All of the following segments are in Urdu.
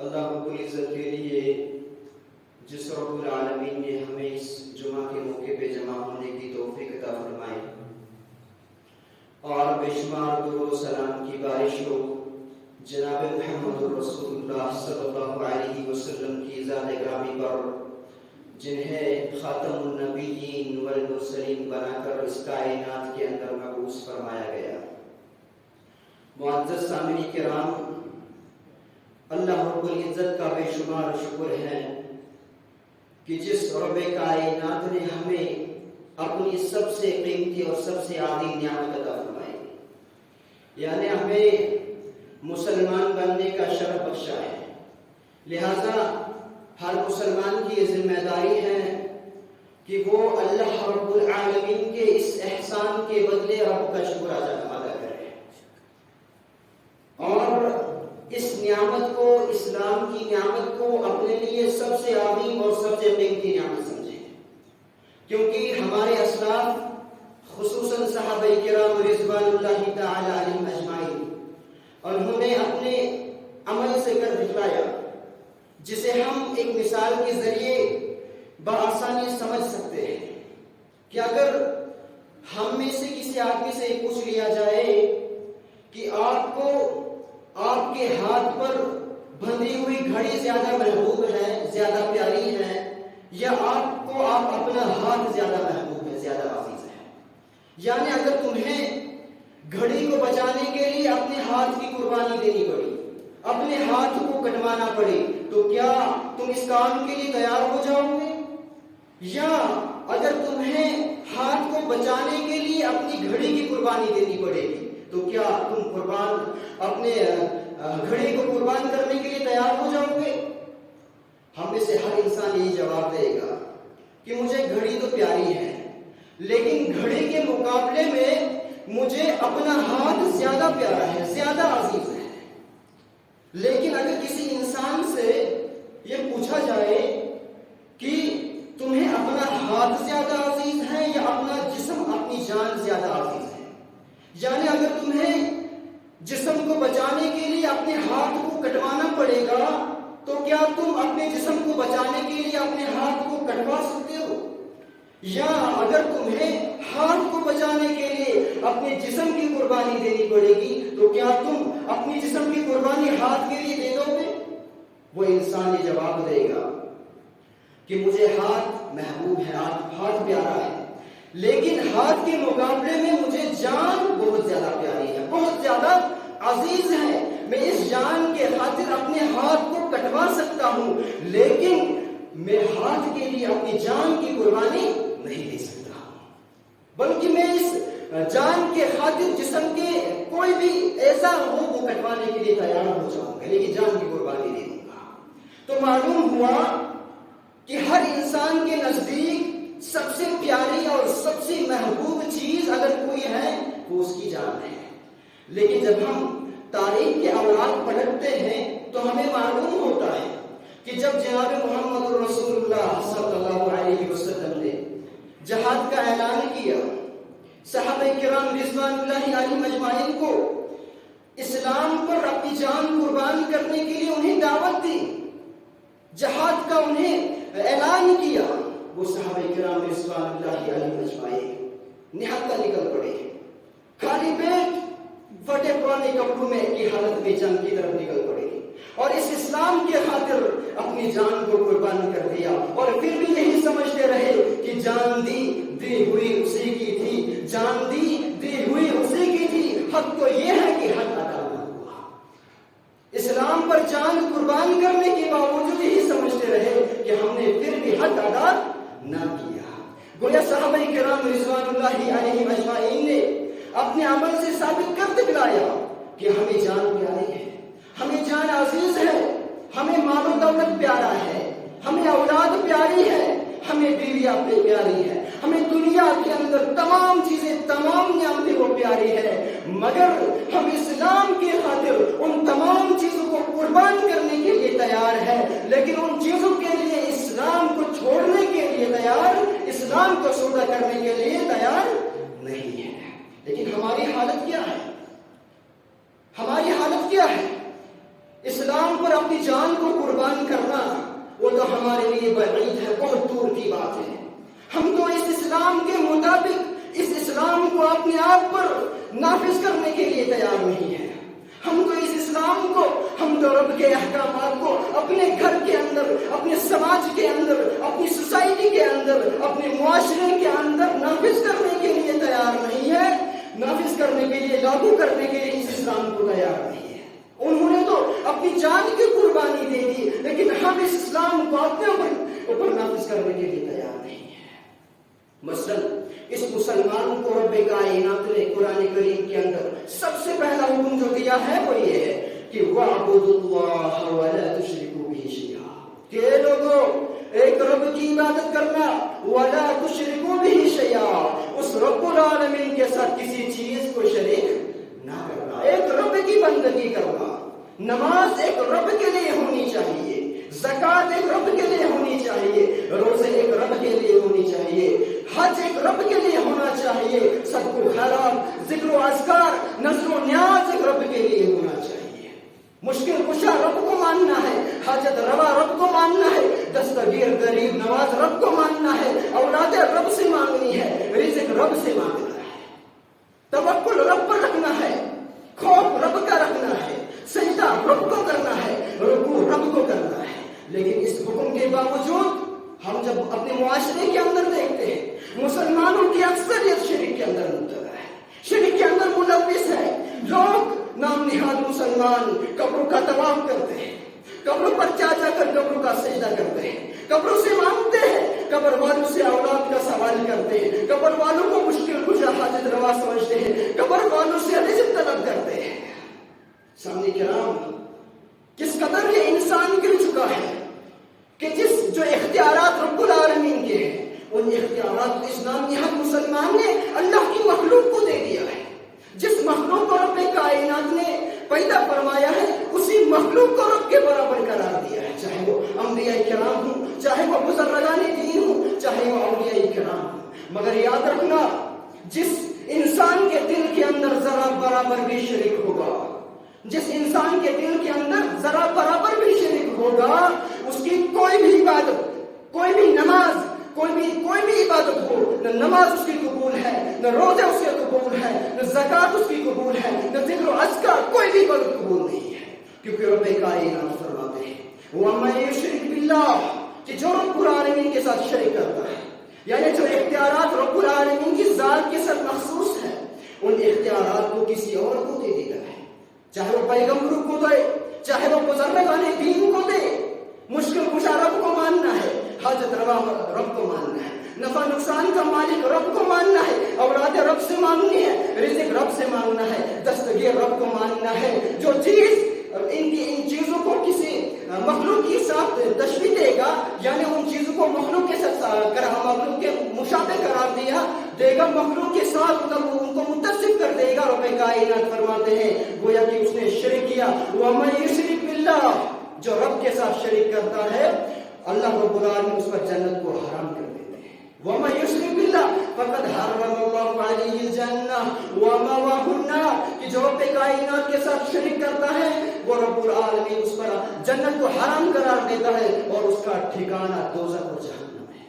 اللہ رب العزت کے لیے جس رب العالمین نے ہمیں اس جمعہ کے موقع پہ جمع ہونے کی توفیق عطا فرمائی اور بے شمار درود و سلام کی بارش ہو جناب محمد رسول اللہ صلی اللہ علیہ وسلم کی ذات گرامی پر، جنہیں خاتم النبیین والمرسلین بنا کر اس کائنات کے اندر مبعوث فرمایا گیا۔ معزز سامعین کرام، اللہ رب العزت کا بے شمار شکر ہے کہ جس رب کائنات نے ہمیں اپنی سب سے قیمتی اور سب سے عالی نعمت عطا فرمائی، یعنی ہمیں مسلمان بننے کا شرف بخشا ہے۔ لہذا ہر مسلمان کی یہ ذمہ داری ہے کہ وہ اللہ رب العالمین کے اس احسان کے بدلے رب کا شکر ادا کرے اور اس نعمت کو، اسلام کی نعمت کو اپنے لیے سب سے عظیم اور سب سے قیمتی نعمت سمجھے، کیونکہ ہمارے اسلاف خصوصاً صحابہ کرام رضوان اللہ تعالی علیہم اجمعین، انہوں نے اپنے عمل سے کر دکھلایا جسے ہم ایک مثال کے ذریعے بآسانی سمجھ سکتے ہیں کہ اگر ہم میں سے کسی آدمی سے پوچھ لیا جائے کہ آپ کو آپ کے ہاتھ پر بندھی ہوئی گھڑی زیادہ محبوب ہے، زیادہ پیاری ہے، یا آپ کو آپ اپنا ہاتھ زیادہ محبوب ہے، زیادہ عزیز ہے، یعنی اگر تمہیں گھڑی کو بچانے کے لیے اپنے ہاتھ کی قربانی دینی پڑی، اپنے ہاتھ کو کٹوانا پڑے، تو کیا تم اس کام کے لیے تیار ہو جاؤ گے؟ یا اگر تمہیں ہاتھ کو بچانے کے لیے اپنی گھڑی کی قربانی دینی پڑے گی تو کیا تم اپنے گھڑی کو قربان کرنے کے لیے تیار ہو جاؤ گے؟ ہم میں سے ہر انسان یہی جواب دے گا کہ مجھے گھڑی تو پیاری ہے، لیکن گھڑی کے مقابلے میں مجھے اپنا ہاتھ زیادہ پیارا ہے، زیادہ عزیز ہے۔ لیکن اگر کسی انسان سے یہ پوچھا جائے کہ تمہیں اپنا ہاتھ زیادہ عزیز ہے یا اپنا جسم، اپنی جان زیادہ عزیز ہے، یعنی اگر تمہیں جسم کو بچانے کے لیے اپنے ہاتھ کو کٹوانا پڑے گا تو کیا تم اپنے جسم کو بچانے کے لیے اپنے ہاتھ کو کٹوا سکتے ہو؟ یا اگر تمہیں ہاتھ کو بچانے کے لیے اپنے جسم کی قربانی دینی پڑے گی تو کیا تم اپنی جسم کی قربانی ہاتھ کے لیے دے دو گے؟ وہ انسان یہ جواب دے گا کہ مجھے ہاتھ محبوب ہے، ہاتھ پیارا ہے، لیکن ہاتھ کے مقابلے میں مجھے جان بہت زیادہ پیاری ہے، بہت زیادہ عزیز ہے، میں اس جان کے خاطر اپنے ہاتھ کو کٹوا سکتا ہوں، لیکن میں ہاتھ کے لیے اپنی جان کی قربانی نہیں دے سکتا، بلکہ میں اس جان کے خاطر جسم کے کوئی بھی ایسا ہو وہ کٹوانے کے لیے تیار ہو جاؤں گا، لیکن جان کی قربانی دے دوں گا۔ تو معلوم ہوا کہ ہر انسان کے نزدیک سب سے پیاری اور سب سے محبوب چیز اگر کوئی ہے وہ اس کی جان ہے۔ لیکن جب ہم تاریخ کے اوراق پلٹتے ہیں تو ہمیں معلوم ہوتا ہے کہ جب جناب محمد رسول اللہ صلی اللہ علیہ وسلم نے جہاد کا اعلان کیا، صحابہ کرام رضوان اللہ علیہم اجمعین کو اسلام پر اپنی جان قربان کرنے کے لیے انہیں دعوت دی، جہاد کا انہیں اعلان کیا، وہ صحابہ کرام رضوان اللہ علیہم اجمعین نہتا نکل پڑے، خالی پیٹ پھٹے پرانے کپڑوں میں کی حالت میں جنگ کی طرف نکل پڑے اور اس اسلام کے خاطر اپنی جان کو قربان کر دیا، اور پھر بھی یہی سمجھتے رہے کہ جان دی ہوئی اسی کی تھی، جان دی ہوئی اسی کی تھی، حق تو یہ ہے کہ حق ادا نہ ہوا۔ اسلام پر جان قربان کرنے کے باوجود یہی سمجھتے رہے کہ ہم نے پھر بھی حق ادا نہ کیا۔ گویا صحابہ کرام رضوان اللہ علیہم اجمعین نے اپنے عمل سے ثابت کر دکھلایا کہ ہمیں جان پیاری ہے، ہمیں جان عزیز ہے، ہمیں مال و دولت پیارا ہے، ہمیں اولاد پیاری ہے، ہمیں بیویاں پیاری ہے، ہمیں دنیا کے اندر تمام چیزیں، تمام نعمتیں وہ پیاری ہے، مگر ہم اسلام کے خاطر ان تمام چیزوں کو قربان کرنے کے لیے تیار ہے، لیکن ان چیزوں کے لیے اسلام کو چھوڑنے کے لیے تیار، اسلام کو سودا کرنے کے لیے تیار نہیں ہے۔ لیکن ہماری حالت کیا ہے؟ ہماری حالت کیا ہے؟ اسلام پر اپنی جان کو قربان کرنا وہ تو ہمارے لیے بعید ہے، بہت دور کی بات ہے۔ ہم تو اس اسلام کے مطابق اس اسلام کو اپنے آپ پر نافذ کرنے کے لیے تیار نہیں ہے۔ ہم تو اس اسلام کو، ہم تو رب کے احکامات کو اپنے گھر کے اندر، اپنے سماج کے اندر، اپنی سوسائٹی کے اندر، اپنے معاشرے کے اندر نافذ کرنے کے لیے تیار نہیں ہے، نافذ کرنے کے لیے، لاگو کرنے کے لیے اس اسلام کو تیار نہیں ہے۔ انہوں نے تو اپنی جان کی قربانی دے دی، لیکن ہم اس اسلام کو اپنے اوپر نافذ کرنے کے لیے تیار نہیں ہے۔ مثلا اس مسلمان کو رب کائنات نے قرآن کریم کے اندر سب سے پہلا حکم جو دیا ہے وہ یہ ہے کہ وَاعْبُدُوا اللَّهَ وَلَا تُشْرِكُوا بِهِ شَيْئًا، کہ لوگوں ایک رب کی عبادت کرنا، وَلَا تُشْرِكُوا بِهِ شَيْئًا، اس رب العالمین کے ساتھ کسی چیز کو شریک نہ کرنا، ایک رب کی بندگی کرنا۔ نماز ایک رب کے لیے ہونی چاہیے، زکوٰۃ ایک رب کے لیے ہونی چاہیے، روزے ایک رب کے لیے ہونی چاہیے، حج ایک رب کے لیے ہونا چاہیے، صدقہ و خیرات، ذکر و اذکار، نذر و نیاز ایک رب کے لیے ہونا چاہیے۔ مشکل کشا رب کو ماننا ہے، حاجت روا رب کو ماننا ہے، دستگیر غریب نواز رب کو ماننا ہے، اولاد رب سے مانگنی ہے، رزق رب سے مانگنا ہے، توکل رب پر رکھنا ہے، خوف رب کا رکھنا ہے، سجدہ رب کو کرنا ہے، رکوع رب کو کرنا ہے۔ لیکن اس حکم کے باوجود ہم جب اپنے معاشرے کے اندر دیکھتے ہیں، مسلمانوں کی اکثریت شرک کے اندر مبتلا ہے، شرک کے اندر ملوث ہے۔ لوگ نام نہاد مسلمان قبروں کا طواف کرتے ہیں، قبروں پر جا کر قبروں کا سجدہ کرتے ہیں، قبروں سے مانگتے ہیں، قبر والوں سے اولاد کا سوال کرتے ہیں، قبر والوں کو مشکل کشا حاجت روا سمجھتے ہیں، قبر والوں سے رزق طلب کرتے ہیں۔ سامنے کرام، کس قدر یہ انسان گر چکا ہے کہ جو اختیارات رب العالمین کے ہیں، ان اختیارات کو اسلام نہاد مسلمان نے اللہ کی مخلوق کو دے دیا ہے۔ جس مخلوق کو رب کائنات نے پیدا فرمایا ہے، اسی مخلوق کو رب کے برابر قرار دیا ہے، چاہے وہ انبیاء کرام ہوں، چاہے وہ بزرگان دین ہوں، چاہے وہ اولیاء کرام ہوں۔ مگر یاد رکھنا، جس انسان کے دل کے اندر ذرا برابر بھی شریک ہوگا، جس انسان کے دل کے اندر ذرا برابر بھی شریک ہوگا، اس کی کوئی بھی عبادت، کوئی بھی نماز، کوئی بھی عبادت ہو، نہ نماز اس کی قبول ہے، نہ روزہ اس کے قبول ہے، نہ زکوٰۃ اس کی قبول ہے، نہ ذکر و اذکار، کوئی بھی عبادت قبول نہیں ہے۔ کیونکہ رب کائنات فرماتے ہیں وَمَن يُشْرِكْ بِاللَّهِ، کہ جو رب العالمین کے ساتھ شریک کرتا ہے، یعنی جو اختیارات رب العالمین کی ذات کے ساتھ مخصوص ہیں، ان اختیارات کو کسی اور کو دے دیتا ہے، چاہے وہ پیغمبروں کو دے، چاہے وہ بزرگان دین کو دے۔ مشکل کشا رب کو ماننا ہے، حاجت روا رب کو ماننا ہے، نفع نقصان کا مالک رب کو ماننا ہے، اولاد رب سے مانگنی ہے، رزق رب سے مانگنا ہے، دستگیر رب کو ماننا ہے۔ جو چیز ان چیزوں کو کسی مخلوق کے ساتھ تشبیہ دے گا، یعنی ان چیزوں کو مخلوق کے ساتھ مخلوق کے مشابہ قرار دے گا، مخلوق کے ساتھ ان کو متصف کر دے گا، رب کائنات فرماتے ہیں گویا کہ اس نے شرک کیا۔ وَمَن يُشْرِكْ بِاللَّهِ، جو رب کے ساتھ شریک کرتا ہے، اللہ رب العالمین اس پر جنت کو حرام کر دیتے ہیں۔ وَمَن يُشْرِكْ بِاللَّهِ فَقَدْ حَرَّمَ اللَّهُ عَلَيْهِ الْجَنَّةَ وَمَأْوَاهُ النَّارُ، کہ جو رب کائنات کے ساتھ شریک کرتا ہے، وہ رب العالمین اس پر جنت کو حرام قرار دیتا ہے اور اس کا ٹھکانہ دوزخ و جہنم ہے۔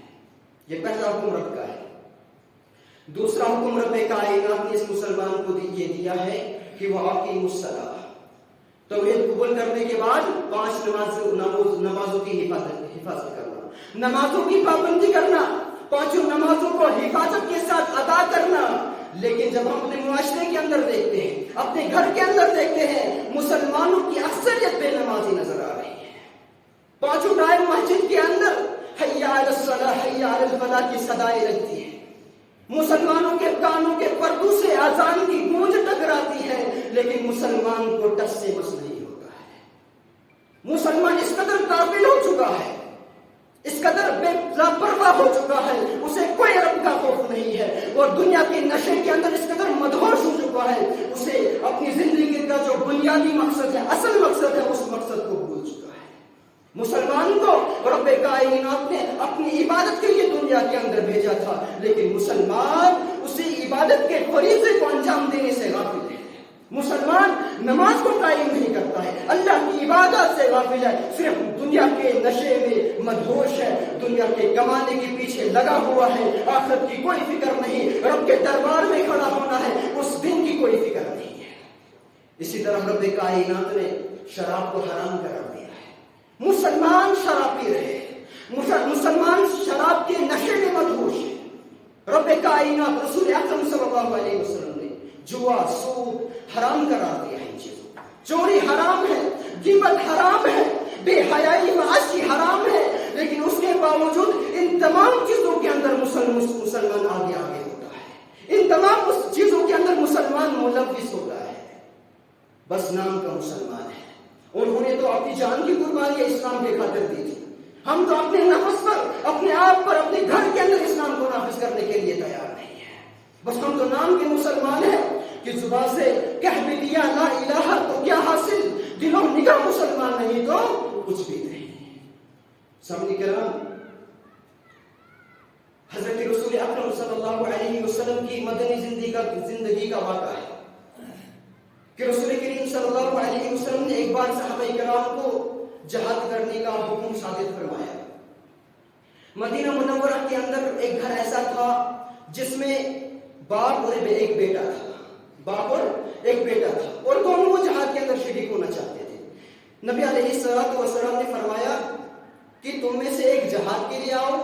یہ پہلا حکم رب کا ہے۔ دوسرا حکم رب کائنات نے اس مسلمان کو یہ دیا ہے کہ وہ اقیموا الصلاۃ، توحید قبول کرنے کے بعد 5 نمازوں کی حفاظت کرنا، نمازوں کی پابندی کرنا، 5 نمازوں کو حفاظت کے ساتھ ادا کرنا۔ لیکن جب ہم اپنے معاشرے کے اندر دیکھتے ہیں، اپنے گھر کے اندر دیکھتے ہیں، مسلمانوں کی اکثریت بے نمازی نظر آ رہی ہے۔ 5 ٹائم مسجد کے اندر حی علی الصلاۃ حی علی الفلاح کی صدائیں لگتی ہیں، مسلمانوں کے کانوں کے پردوں سے اذان کی گونج ٹکراتی ہے، لیکن مسلمان کو ٹس سے مس نہیں ہوتا ہے۔ مسلمان اس قدر غافل ہو چکا ہے، اس قدر بے لاپرواہ ہو چکا ہے، اسے کوئی رب کا خوف نہیں ہے، اور دنیا کے نشے کے اندر اس قدر مدہوش ہو چکا ہے، اسے اپنی زندگی کا جو بنیادی مقصد ہے، اصل مقصد ہے، اس مقصد کو بھول چکا ہے۔ مسلمان کو رب کائنات نے اپنی عبادت کے لیے دنیا کے اندر بھیجا تھا، لیکن مسلمان اسی عبادت کے فریضے کو انجام دینے سے غافل ہے۔ مسلمان نماز کو قائم نہیں کرتا ہے، اللہ کی عبادت سے غافل ہے، صرف دنیا کے نشے میں مدہوش ہے، دنیا کے کمانے کے پیچھے لگا ہوا ہے، آخرت کی کوئی فکر نہیں، رب کے دربار میں کھڑا ہونا ہے اس دن کی کوئی فکر نہیں ہے۔ اسی طرح رب کائنات نے شراب کو حرام قرار دیا ہے، مسلمان شراب پی رہے ہیں، مسلمان شراب کے نشے میں مدہوش ہے۔ رب کائنات رسول اکرم صلی اللہ علیہ وسلم نے جوا، سود حرام قرار دیا ہے، ان چیزوں کو، چوری حرام ہے، غیبت حرام ہے، بے حیائی معاشی حرام ہے، لیکن اس کے باوجود ان تمام چیزوں کے اندر مسلمان آگے ہوتا ہے، ان تمام چیزوں کے اندر مسلمان ملوث ہوتا ہے، بس نام کا مسلمان ہے۔ انہوں نے تو اپنی جان کی قربانی اسلام کے خاطر دی تھی، ہم تو اپنے نفس پر، اپنے آپ پر، اپنے گھر کے اندر اسلام کو نافذ کرنے کے لیے تیار نہیں ہے، بس ہم تو نام کے مسلمان ہیں کہ زبان سے کہہ بھی دیا لا الہ تو کیا حاصل، دلوں نگاہ مسلمان نہیں تو کچھ بھی نہیں۔ سامعین کرام، حضرت رسول اکرم صلی اللہ علیہ وسلم کی مدنی زندگی کا واقعہ ہے کہ رسول کریم صلی اللہ علیہ وسلم نے ایک بار صحابہ کرام کو جہاد کرنے کا حکم صادر فرمایا۔ مدینہ منورہ کے اندر ایک گھر ایسا تھا جس میں باپ اور ایک بیٹا تھا، باپ اور ایک بیٹا تھا، اور دونوں وہ جہاد کے اندر شریک ہونا چاہتے تھے۔ نبی علیہ الصلوۃ والسلام نے فرمایا کہ تم میں سے ایک جہاد کے لیے آؤ،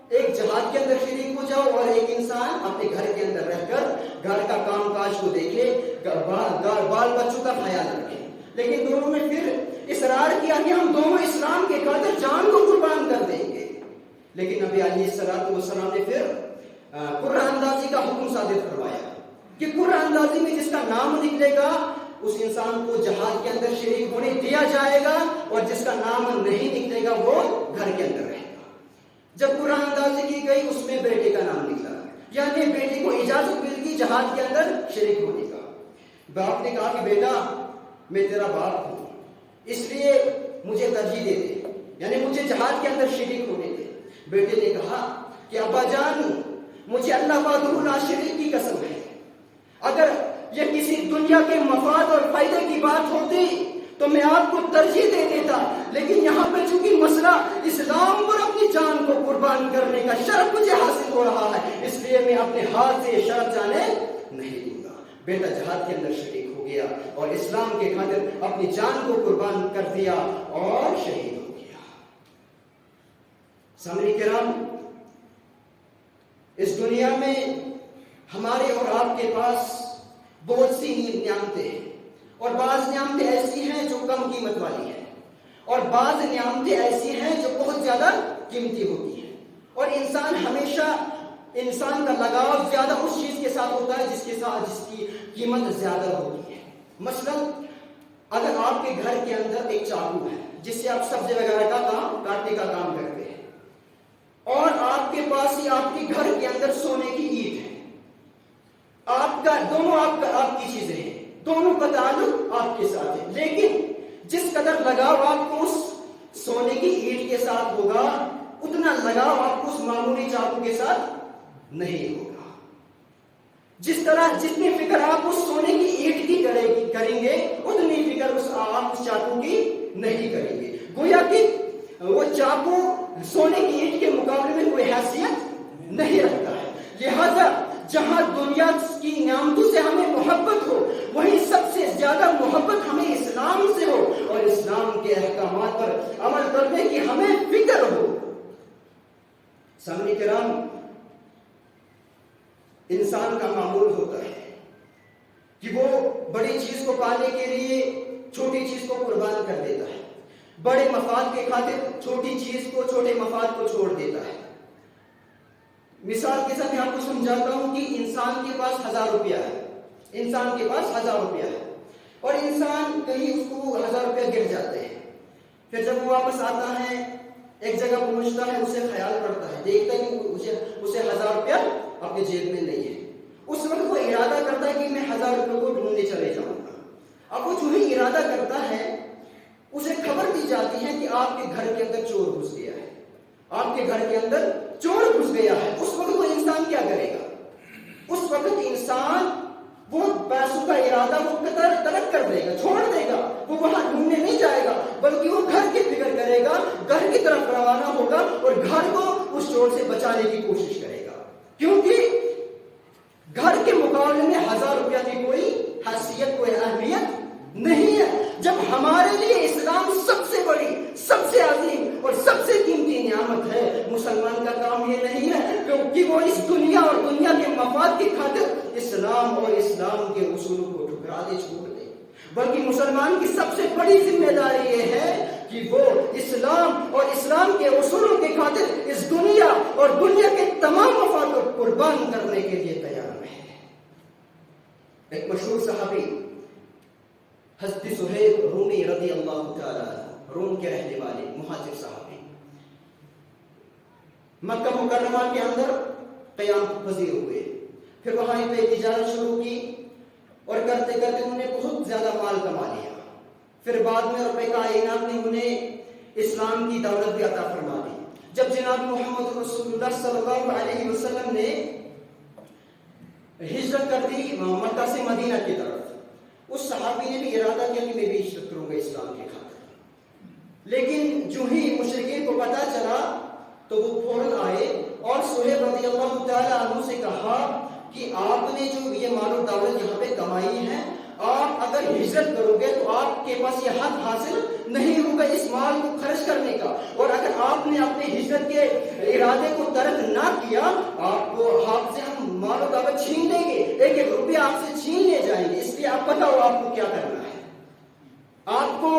ایک جہاد کے اندر شریک ہو جاؤ، اور ایک انسان اپنے گھر کے اندر رہ کر گھر کا کام کاج کو دیکھے، بال بچوں کا خیال رکھے۔ لیکن دونوں نے پھر اصرار کیا کہ ہم دونوں اسلام کے خاطر جان کو قربان کر دیں گے، لیکن نبی علیہ الصلوۃ والسلام نے پھر قرعہ اندازی کا حکم صادر فرمایا کہ قرعہ اندازی میں جس کا نام نکلے گا اس انسان کو جہاد کے اندر شریک ہونے دیا جائے گا، اور جس کا نام نہیں نکلے گا وہ گھر کے اندر رہے گا۔ جب قرعہ اندازی کی گئی اس میں بیٹے کا نام نکلا، یعنی بیٹے کو اجازت مل گئی جہاد کے اندر شریک ہونے کا۔ باپ نے کہا کہ بیٹا میں تیرا باپ ہوں، اس لیے مجھے ترجیح دے دے، یعنی مجھے جہاد کے اندر شریک ہونے دے۔ بیٹے نے کہا کہ ابا جان مجھے اللہ وحدہ لا شریک کی قسم ہے، اگر یہ کسی دنیا کے مفاد اور فائدے کی بات ہوتی تو میں آپ کو ترجیح دے دیتا، لیکن یہاں پہ چونکہ مسئلہ اسلام پر اپنی جان کو قربان کرنے کا شرف مجھے حاصل ہو رہا ہے، اس لیے میں اپنے ہاتھ سے یہ شرف جانے نہیں دوں گا۔ بیٹا جہاد کے اندر شریک ہو گیا اور اسلام کے خاطر اپنی جان کو قربان کر دیا اور شہید ہو گیا۔ سامعین کرام، اس دنیا میں ہمارے اور آپ کے پاس بہت سی نعمتیں ہیں، اور بعض نعمتیں ایسی ہیں جو کم قیمت والی ہیں، اور بعض نعمتیں ایسی ہیں جو بہت زیادہ قیمتی ہوتی ہیں، اور انسان کا لگاؤ زیادہ اس چیز کے ساتھ ہوتا ہے جس کی قیمت زیادہ ہوتی ہے۔ مثلا اگر آپ کے گھر کے اندر ایک چاقو ہے جس سے آپ سبزی وغیرہ کا کاٹنے کا کام کرتے ہیں، اور آپ کے پاس ہی آپ کے گھر کے اندر سونے کی اینٹ ہے، دونوں آپ کی چیزیں ہیں، دونوں کا تعلق آپ کے ساتھ ہے، لیکن جس قدر لگاؤ آپ کو اس سونے کی اینٹ کے ساتھ ہوگا اتنا لگاؤ آپ کو اس معمولی چاقو کے ساتھ نہیں ہوگا۔ جتنی فکر آپ اس سونے کی اینٹ کی کریں گے اتنی فکر آپ اس چاقو کی نہیں کریں گے، گویا کہ وہ چاقو سونے کی اینٹ کے مقابلے میں کوئی حیثیت نہیں رکھتا ہے۔ لہذا جہاں دنیا کی نعمتوں سے ہمیں محبت ہو، وہیں سب سے زیادہ محبت ہمیں اسلام سے ہو، اور اسلام کے احکامات پر عمل کرنے کی ہمیں فکر ہو۔ سامعین کرام، انسان کا معمول ہوتا ہے کہ وہ بڑی چیز کو پانے کے لیے چھوٹی چیز کو قربان کر دیتا ہے، بڑے مفاد کے خاطر چھوٹی چیز کو، چھوٹے مفاد کو چھوڑ دیتا ہے۔ مثال کے ساتھ میں آپ کو سمجھاتا ہوں کہ انسان کے پاس 1000 روپیہ ہے، انسان کے پاس 1000 روپیہ ہے، اور انسان کہیں اس کو 1000 روپیہ گر جاتے ہیں، پھر جب وہ واپس آتا ہے ایک جگہ پہنچتا ہے، اسے خیال پڑتا ہے، دیکھتا ہے کہ اسے 1000 روپیہ اپنے جیب میں نہیں ہے، اس وقت وہ ارادہ کرتا ہے کہ میں 1000 روپیہ کو ڈھونڈنے چلے جاؤں گا۔ اب وہ جو ہی ارادہ کرتا ہے اسے خبر دی جاتی ہے کہ آپ کے گھر کے اندر چور گھس گیا ہے، آپ کے گھر کے اندر چور گھس گیا ہے۔ اس وقت وہ انسان کیا کرے گا؟ اس وقت انسان وہ پیسوں کا ارادہ وہ ترک کر دے گا، چھوڑ دے گا، وہ وہاں ڈھونڈنے نہیں جائے گا، بلکہ وہ گھر کی فکر کرے گا، گھر کی طرف روانہ ہوگا اور گھر کو اس چور سے بچانے کی کوشش کرے گا، کیونکہ گھر کے مقابلے میں 1000 روپیہ کی کوئی حیثیت، کوئی اہمیت نہیں ہے۔ جب ہمارے لیے اسلام سب سے بڑی، سب سے عظیم اور سب سے قیمتی نعمت ہے، مسلمان کا کام یہ نہیں ہے کیونکہ وہ اس دنیا اور دنیا کے مفاد کی خاطر اسلام اور اسلام کے اصولوں کو ٹھکرا دے، چھوڑ دے، بلکہ مسلمان کی سب سے بڑی ذمہ داری یہ ہے کہ وہ اسلام اور اسلام کے اصولوں کی خاطر اس دنیا اور دنیا کے تمام مفاد کو قربان کرنے کے لیے تیار ہے۔ ایک مشہور صحابی حضرت سہیب رومی رضی اللہ تعالی عنہ، روم کے رہنے والے مہاجر صحابی، مکہ مکرمہ کے اندر قیام پذیر ہوئے، پھر وہاں پہ تجارت شروع کی اور کرتے کرتے انہوں نے بہت زیادہ مال کما لیا، پھر بعد میں رب کائنات نے انہیں اسلام کی دولت بھی عطا فرما دی۔ جب جناب محمد رسول اللہ صلی اللہ علیہ وسلم نے ہجرت کر دی مکہ سے مدینہ کی طرف، اس صحابی نے بھی ارادہ کیا کہ میں بھی ہجرت کروں گا اسلام کے خاطر، لیکن جو ہی مشرکین کو پتا چلا تو وہ فوراً آئے اور سہیب رضی اللہ تعالی عنہ سے کہا کہ آپ نے جو یہ مال و دولت یہاں پہ کمائی ہے، آپ اگر ہجرت کرو گے تو آپ کے پاس یہ حق حاصل نہیں ہوگا اس مال کو خرچ کرنے کا، اور اگر آپ نے اپنے ہجرت کے ارادے کو ترک نہ کیا، آپ سے ہم مال و دولت چھین لیں گے، ایک ایک روپیہ آپ سے چھین لے جائیں گے، اس لیے آپ بتاؤ آپ کو کیا کرنا ہے؟ آپ کو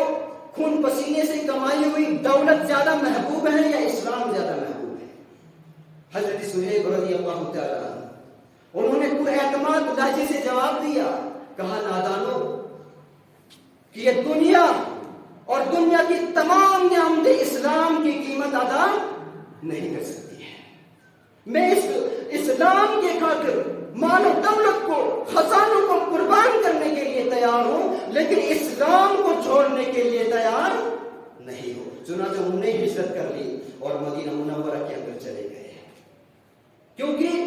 خون پسینے سے کمائی ہوئی دولت زیادہ محبوب ہے یا اسلام زیادہ محبوب ہے؟ حضرت سہیب رضی اللہ تعالی عنہ انہوں نے پورے اعتماد لہجے سے جواب دیا، کہا نادانو کہ یہ دنیا اور دنیا کی تمام نعمتیں اسلام کی قیمت ادا نہیں کر سکتی ہے۔ میں اس اسلام کے خاطر مال و دولت کو، خزانوں کو قربان کرنے کے لیے تیار ہوں، لیکن اسلام کو چھوڑنے کے لیے تیار نہیں ہوں۔ چنانچہ انہوں نے ہجرت کر لی اور مدینہ منورہ کے اندر چلے گئے، کیونکہ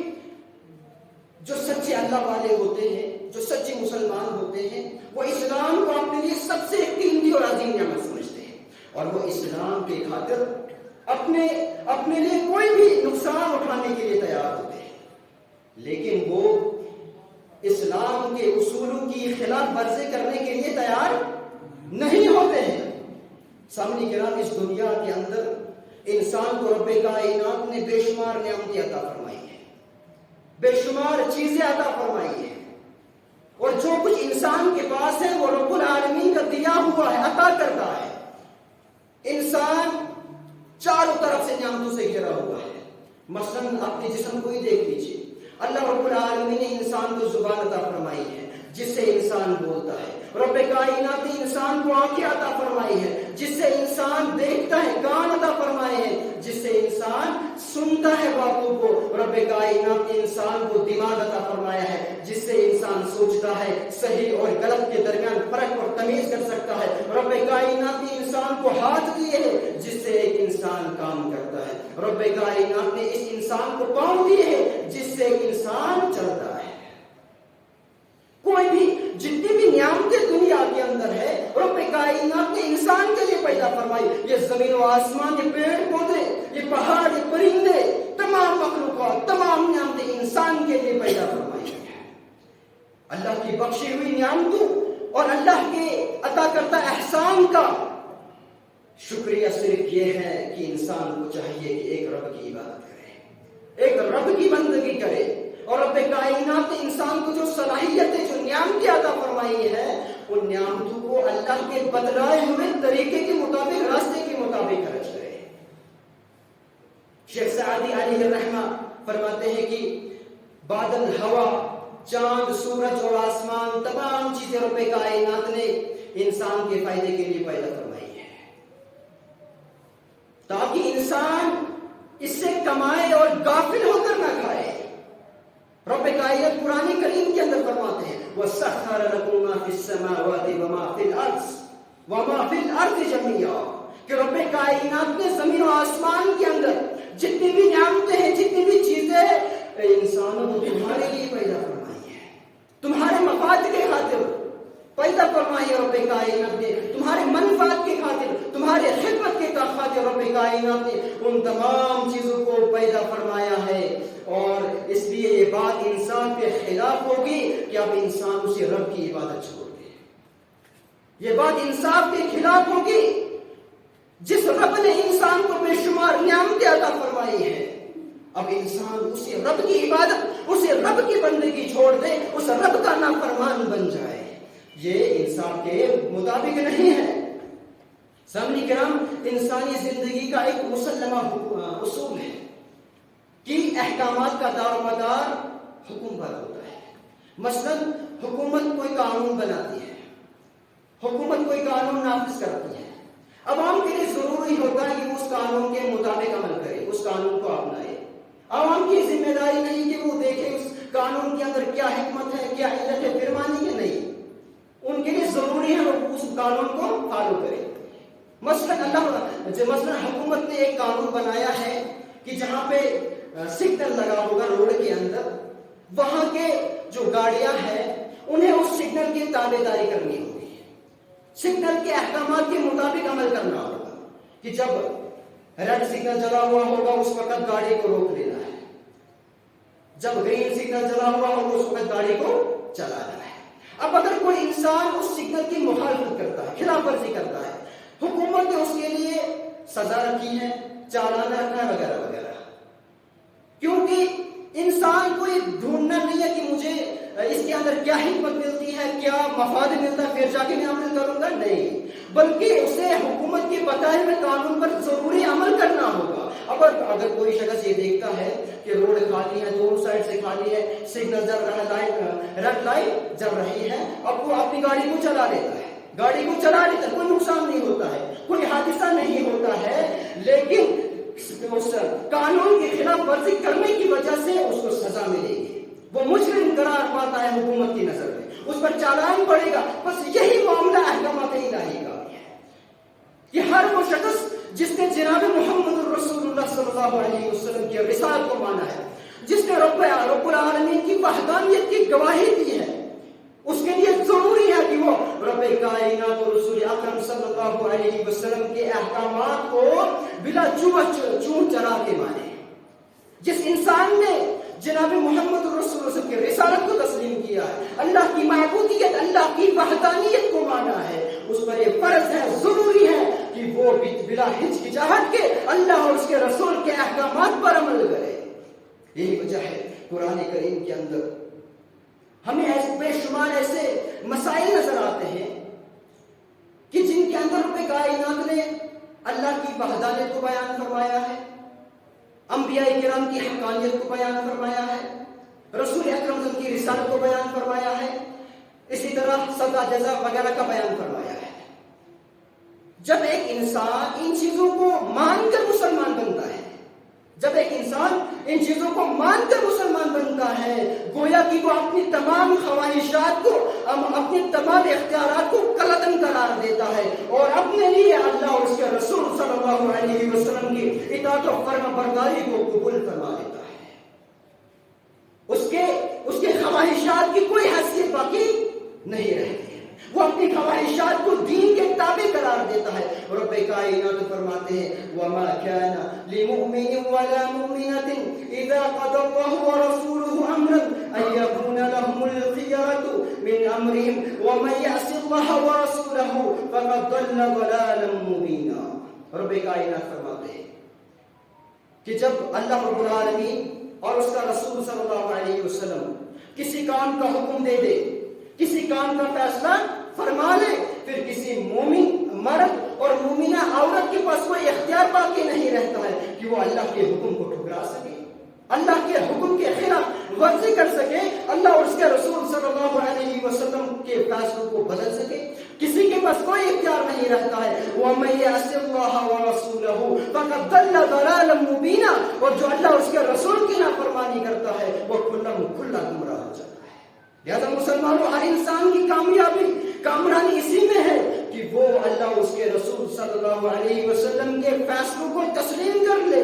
جو سچے اللہ والے ہوتے ہیں، جو سچے مسلمان ہوتے ہیں، وہ اسلام کو اپنے لیے سب سے قیمتی اور عظیم نعمت سمجھتے ہیں، اور وہ اسلام کے خاطر اپنے لیے کوئی بھی نقصان اٹھانے کے لیے تیار ہوتے ہیں، لیکن وہ اسلام کے اصولوں کی خلاف ورزی کرنے کے لیے تیار نہیں ہوتے ہیں۔ سامنے کرام، اس دنیا کے اندر انسان کو رب کائنات نے بے شمار نعمتیں عطا فرمائی ہیں، بے شمار چیزیں عطا فرمائی ہیں، اور جو کچھ انسان کے پاس ہے وہ رب العالمین کا دیا ہوا ہے، عطا کرتا ہے۔ انسان چاروں طرف سے نعمتوں سے گھرا ہوا ہے۔ مثلاً اپنے جسم کو ہی دیکھ لیجیے، اللہ رب العالمین نے انسان کو زبان عطا فرمائی ہے جس سے انسان بولتا ہے، رب کائنات نے انسان کو آنکھیں عطا فرمائی ہے جس سے انسان دیکھتا ہے، کان عطا فرمائے ہیں جس سے انسان سنتا ہے باتوں کو، رب کائنات نے انسان کو دماغ عطا فرمایا ہے جس سے انسان سوچتا ہے، صحیح اور غلط کے درمیان فرق اور تمیز کر سکتا ہے، رب کائنات نے انسان کو ہاتھ دیے ہیں جس سے ایک انسان کام کرتا ہے، رب کائنات نے اس انسان کو پاؤں دیے ہیں جس سے ایک انسان چلتا ہے۔ کوئی بھی جتنی بھی نعمتیں دنیا کے اندر ہے رب کائنات نے انسان کے لیے پیدا فرمائی، یہ زمین و آسمان، یہ پیڑ پودے، یہ پہاڑ، یہ پرندے، تمام مخلوقات، تمام نعمتیں انسان کے لیے پیدا فرمائی ہے۔ اللہ کی بخشی ہوئی نعمتوں اور اللہ کے عطا کرتا احسان کا شکریہ صرف یہ ہے کہ انسان کو چاہیے کہ ایک رب کی عبادت کرے، ایک رب کی بندگی کرے، اور رب کائنات نے انسان کو جو صلاحیتیں، جو نعمتیں عطا فرمائی ہے، ان نعمتوں کو اللہ کے بتلائے ہوئے طریقے کے مطابق، راستے کے مطابق خرچ کرے۔ شیخ سعدی علیہ الرحمہ فرماتے ہیں کہ بادل، ہوا، چاند، سورج اور آسمان، تمام چیزیں رب کائنات نے انسان کے فائدے کے لیے پیدا فرمائی ہے، تاکہ انسان اس سے کمائے اور غافل ہو کر نہ کھائے۔ رب کائنات قرآن کریم کے اندر فرماتے ہیں وَسَخَّرَ لَكُم مَّا فِي السَّمَاوَاتِ وَمَا فِي الْأَرْضِ جَمِيعًا، کہ رب کائنات نے زمین و آسمان کے اندر جتنی بھی نعمتیں ہیں، جتنی بھی چیزیں انسانوں کو تمہارے لیے پیدا فرمائی ہے، تمہارے مفاد کے خاطر پیدا فرمائی رب کائنات نے، تمہارے منفعت کے خاطر، تمہارے خدمت کے خاطر رب کائنات نے ان تمام چیزوں کو پیدا فرمایا ہے. اور اس لیے یہ بات انسان کے خلاف ہوگی کہ اب انسان اسے رب کی عبادت چھوڑ دے. یہ بات انصاف کے خلاف ہوگی. جس رب نے انسان کو بے شمار نعمتیں عطا فرمائی ہے، اب انسان اسی رب کی عبادت، اسی رب کی بندگی چھوڑ دے، اس رب کا نافرمان بن جائے. یہ انسان کے مطابق نہیں ہے. سامعین کرام، انسانی زندگی کا ایک مسلمہ اصول ہے کہ احکامات کا دار و مدار حکم پر ہوتا ہے. مثلا حکومت کوئی قانون بناتی ہے، حکومت کوئی قانون نافذ کرتی ہے، عوام کے لیے ضروری ہوتا ہے کہ اس قانون کے مطابق عمل کرے، اس قانون کو اپنائے. عوام کی ذمہ داری نہیں کہ وہ دیکھے اس قانون کے اندر کیا حکمت ہے، کیا علت ہے، پھر مانی کہ نہیں. ان کے لیے ضروری ہے وہ اس قانون کو فالو کرے. مثلا حکومت نے ایک قانون بنایا ہے کہ جہاں پہ سگنل لگا ہوگا روڈ کے اندر، وہاں کے جو گاڑیاں ہیں انہیں اس سگنل کی تابع داری کرنی ہوگی، سگنل کے احکامات کے مطابق عمل کرنا ہوگا. کہ جب ریڈ سگنل جلا ہوا ہوگا اس وقت گاڑی کو روک دینا ہے، جب گرین سگنل جلا ہوا ہوگا اس وقت گاڑی کو چلانا ہے. اب اگر کوئی انسان اس سگنل کی مخالفت کرتا ہے، خلاف ورزی کرتا ہے، حکومت نے اس کے لیے سزا رکھی ہے، چالان رکھا ہے، وغیرہ وغیرہ. کیونکہ انسان کو یہ ڈھونڈنا نہیں ہے کہ مجھے اس کے اندر کیا حکمت ملتی ہے، کیا مفاد ملتا ہے، پھر جا کے میں عمل کروں گا، نہیں، بلکہ اسے حکومت کے بتائے ہوئے قانون پر ضروری عمل کرنا ہوگا. اگر کوئی شخص یہ دیکھتا ہے کہ روڈ خالی ہے، دونوں سائڈ سے خالی ہے، سگنل جل رہا ہے، ریڈ لائٹ جل رہی ہے، اب وہ اپنی گاڑی کو چلا لیتا ہے، گاڑی کو چلا لیتا ہے، کوئی نقصان نہیں ہوتا ہے، کوئی حادثہ نہیں ہوتا ہے، لیکن اس قانون کی خلاف ورزی کرنے کی وجہ سے اس کو سزا ملے گی، وہ مجرم قرار پاتا ہے حکومت کی نظر میں، اس پر چالان پڑے گا. بس یہی معاملہ احکامات الہی کا ہے کہ ہر وہ شخص جس نے جناب محمد رسول اللہ صلی اللہ علیہ وسلم کی رسالت کو مانا ہے، جس نے رب العالمین کی وحدانیت کی گواہی دی ہے، اس کے لیے ضروری ہے کہ وہ رب کائنات اور رسول اکرم صلی اللہ علیہ وسلم کے احکامات کو بلا چون چرا کے مانے. جس انسان نے جناب محمد رسول اللہ کی رسالت کو تسلیم کیا ہے، اللہ کی معبودیت، اللہ کی وحدانیت کو مانا ہے، اس پر یہ فرض ہے، ضروری ہے کہ وہ بلا ہچکچاہٹ کے اللہ اور اس کے رسول کے احکامات پر عمل کرے. یہی وجہ ہے قرآن کریم کے اندر ہمیں ایسے بے شمار ایسے مسائل نظر آتے ہیں کہ جن کے اندر رب کائنات نے اللہ کی وحدانیت کو بیان فرمایا ہے، انبیاء کرام کی حقانیت کو بیان فرمایا ہے، رسول اکرم کی رسالت کو بیان فرمایا ہے، اسی طرح سزا جزا وغیرہ کا بیان فرمایا ہے. جب ایک انسان ان چیزوں کو مان کر مسلمان بنتا ہے، جب ایک انسان ان چیزوں کو مان کر مسلمان بنتا ہے، گویا کہ وہ اپنی تمام خواہشات کو، اپنے تمام اختیارات کو قلعدم قرار دیتا ہے اور اپنے لیے اللہ اور اس کے رسول صلی اللہ علیہ وسلم کی اطاعت و فرما برداری کو قبول فرما دیتا ہے. اس کے خواہشات کی کوئی حیثیت باقی نہیں رہتی. وہ اپنی خواہشات کو دین کے تابع قرار دیتا ہے. رب کائنات فرماتے ہیں وَمَا كَانَ لِمُؤْمِنٍ وَلَا مُؤْمِنَةٍ إِذَا قَضَى اللَّهُ وَرَسُولُهُ أَمْرًا أَن يَكُونَ لَهُمُ الْخِيَرَةُ مِنْ أَمْرِهِمْ وَمَن يَعْصِ اللَّهَ وَرَسُولَهُ فَقَدْ ضَلَّ ضَلَالًا مُبِينًا. رب کائنات فرماتے ہیں کہ جب اللہ رب العالمین اور اس کا رسول صلی اللہ علیہ وسلم کسی کام کا حکم دے دے، کسی کام کا فیصلہ فرما لے، پھر کسی مومن مرد اور مومنہ عورت کے پاس کوئی اختیار باقی نہیں رہتا ہے کہ وہ اللہ کے حکم کو ٹھکرا سکے، اللہ کے حکم کے خلاف ورزی کر سکے، اللہ اور اس کے رسول صلی اللہ علیہ وسلم کے فیصلوں کو بدل سکے. کسی کے پاس کوئی اختیار نہیں رہتا ہے. وَمَن يَعْصِ اللَّهَ وَرَسُولَهُ فَقَدْ ضَلَّ ضَلَالًا مُبِينًا. اور جو اللہ اور اس کے رسول کی نافرمانی کرتا ہے وہ کھلا گمراہ ہو جاتا ہے. لہذا مسلمانوں، ہر انسان کی کامرانی اسی میں ہے کہ وہ اللہ اور اس کے رسول صلی اللہ علیہ وسلم کے فیصلوں کو تسلیم کر لے،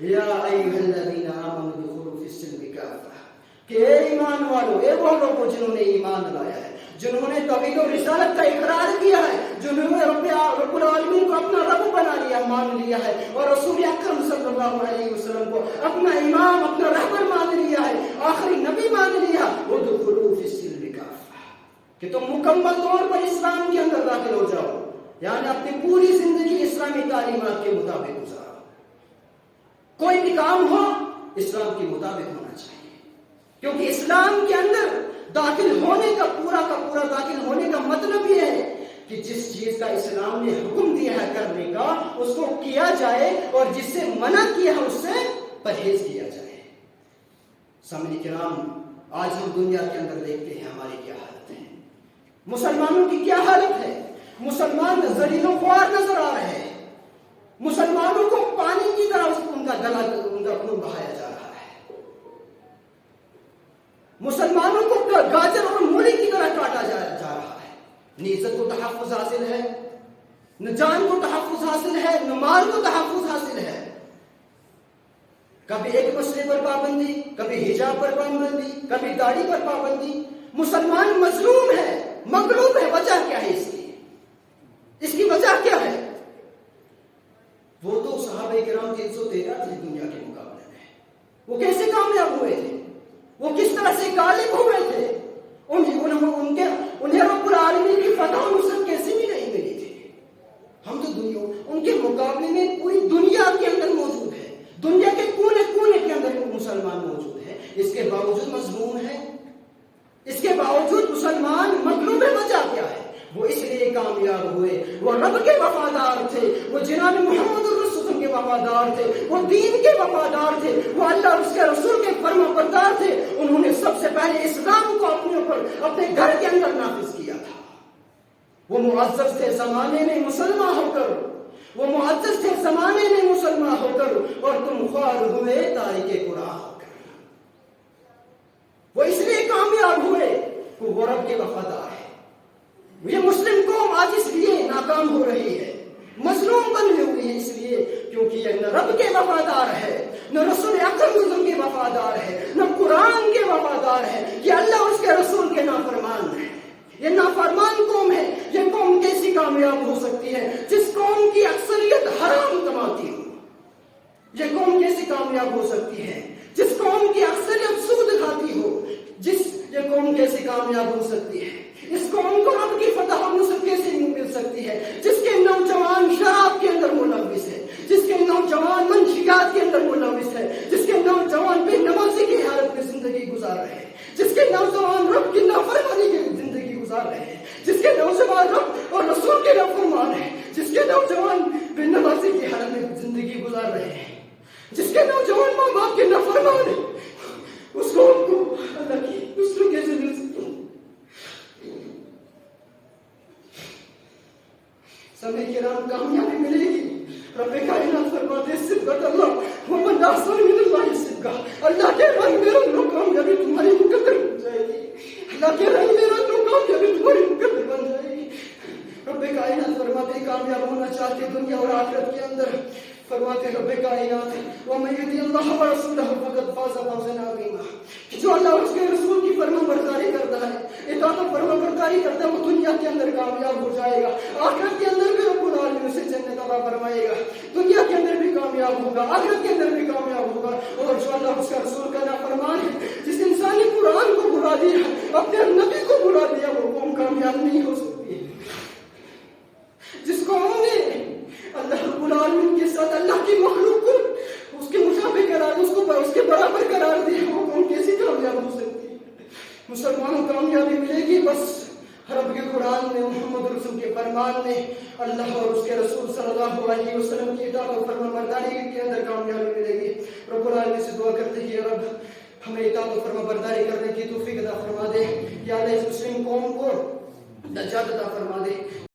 یا ایھا الذین آمنوا ادخلوا فی السلم کافہ، کہ اے ایمان والو، اے وہ لوگ جنہوں نے ایمان لایا ہے، جنہوں نے توحید و رسالت کا اقرار کیا ہے، جنہوں نے رب العالمین کو اپنا رب بنا لیا، مان لیا ہے، اور رسول اکرم صلی اللہ علیہ وسلم کو اپنا امام، اپنا رہبر مان لیا ہے، آخری نبی مان لیا، ادخلوا فی السلم کافہ، کہ تم مکمل طور پر اسلام کے اندر داخل ہو جاؤ، یعنی اپنی پوری زندگی اسلامی تعلیمات کے مطابق گزارو، کوئی بھی کام ہو اسلام کے مطابق ہونا چاہیے، کیونکہ اسلام کے اندر داخل ہونے کا پورا داخل ہونے کا مطلب یہ ہے کہ جس چیز کا اسلام نے حکم دیا ہے کرنے کا اس کو کیا جائے، اور جس سے منع کیا ہے اس سے پرہیز کیا جائے۔ سامعین کرام، آج ہم دنیا کے اندر دیکھتے ہیں ہماری کیا حالت ہے، مسلمانوں کی کیا حالت ہے، مسلمان ذلیل و خوار نظر آ رہے ہیں، مسلمانوں کو پانی کی طرح ان کا خون بہایا جا رہا ہے، مسلمانوں کو گاجر اور مولی کی طرح کاٹا جا رہا ہے، نہ عزت کو تحفظ حاصل ہے، نہ جان کو تحفظ حاصل ہے، نہ مال کو تحفظ حاصل ہے، کبھی ایک مسئلے پر پابندی، کبھی حجاب پر پابندی، کبھی داڑھی پر پابندی، مسلمان مظلوم ہے، مغلوب ہے۔ وجہ کیا ہے اس کی وجہ کیا ہے؟ وہ تو صحابہ کرام 313 تھے دنیا کے مقابلے میں، وہ کیسے کامیاب ہوئے تھے، وہ کس طرح سے غالب ہوئے تھے، انہیں رب العالمین کی فتح و نصرت کیسے ملی تھی؟ ہم تو ان کے مقابلے میں پوری دنیا کے اندر موجود ہے، دنیا کے کونے کونے کے اندر مسلمان موجود ہے، اس کے باوجود مظلوم ہے، اس کے باوجود مسلمان مغلوب ہے۔ وجہ کیا ہے؟ وہ اس لیے کامیاب ہوئے، وہ رب کے وفادار تھے، وہ جناب محمد الرسول کے وفادار تھے، وہ دین کے وفادار تھے، وہ اللہ اور اس کے رسول کے فرما بردار تھے۔ انہوں نے سب سے پہلے اسلام کو اپنے اوپر، اپنے گھر کے اندر نافذ کیا تھا۔ وہ معزز تھے زمانے میں مسلمان ہو کر، وہ معزز تھے زمانے میں مسلمان ہو کر، اور تم خوار ہوئے تاریخ قرآن ہو کر۔ وہ اس لیے کامیاب ہوئے کہ وہ رب کے وفادار ہے۔ یہ مسلم قوم آج اس لیے ناکام ہو رہی ہے، مظلوم بنی ہوئی ہے، اس لیے کیونکہ یہ نہ رب کے وفادار ہے، نہ رسول اکرم کے وفادار ہے، نہ قرآن کے وفادار ہے، یہ اللہ اور اس کے رسول کے نافرمان ہے۔ یہ نافرمان قوم ہے۔ یہ قوم کیسی کامیاب ہو سکتی ہے جس قوم کی اکثریت حرام کماتی ہو؟ یہ قوم کیسی کامیاب ہو سکتی ہے جس قوم کی اکثریت سود کھاتی ہو؟ یہ قوم کیسی کامیاب ہو سکتی ہے؟ اس قوم کو رب کی فتح و نصرت کیسے مل سکتی ہے جس کے نوجوان شراب کے اندر ملوث ہے، جس کے نوجوان منشیات کے اندر ملوث ہے، جس کے نوجوان بے نمازی کی حالت میں زندگی گزار رہے ہیں، جس کے نوجوان رب کی نافرمانی کی زندگی گزار رہے ہیں، جس کے نوجوان رب اور رسول کے نافرمان ہیں، جس کے نوجوان بے نمازی کی حالت میں زندگی گزار رہے ہیں، جس کے نوجوان ماں باپ کے نافرمان ہیں، اس قوم کو اللہ کی نصرت کیسے مل سکتی ہے؟ سامعین کرام، کامیابی ملے گی۔ رب کائنات فرماتے ہیں صبغۃ اللہ ومن احسن من اللہ صبغہ، اللہ کے رنگ میں رنگ لو کامیابی تمہاری مقدر بن جائے گی، اللہ کے رنگ میں رنگ لو کامیابی تمہاری مقدر بن جائے گی۔ رب کائنات فرماتے ہیں کامیاب ہونا چاہتے دنیا اور آخرت کے اندر، فرماتے رب کائنات وَمَن يُطِعِ اللَّهَ وَرَسُولَهُ فَقَدْ فَازَ فَوْزًا عَظِيمًا، جو اللہ اور اس کے رسول کی فرما برداری کرتا ہے، اطاعت و فرما برداری کرتا ہے، وہ دنیا کے اندر کامیاب ہو جائے گا، آخرت کے اندر بھی رب العالمین اسے جنت عطا فرمائے گا، دنیا کے اندر بھی کامیاب ہوگا، آخرت کے اندر بھی کامیاب ہوگا۔ اور جو اللہ اور اس کا رسول کا نافرمان ہے، جس انسان نے قرآن کو بھلا دیا، اپنے نبی کو بھلا دیا، وہ قوم کامیاب نہیں ہو سکتی ہے۔ جس قوم نے اللہ رب العالمین کے ساتھ اللہ کی مخلوق کو اس کے مشابہ قرار دیا، اس کے برابر قرار دیا، وہ قوم کیسی کامیاب ہو سکتی ہے؟ مسلمانوں کو کامیابی ملے گی بس رب کے قرآن میں، محمد رسول کے فرمان میں، اللہ اور اس کے رسول صلی اللہ علیہ وسلم کی اطاعت و فرما برداری کے اندر کامیابی ملے گی۔ رب العالمین سے دعا کرتے ہیں رب ہمیں اطاعت و فرما برداری کرنے کی توفیق عطا فرما دے، یا اللہ اس مسلم قوم کو نجات عطا فرما دے۔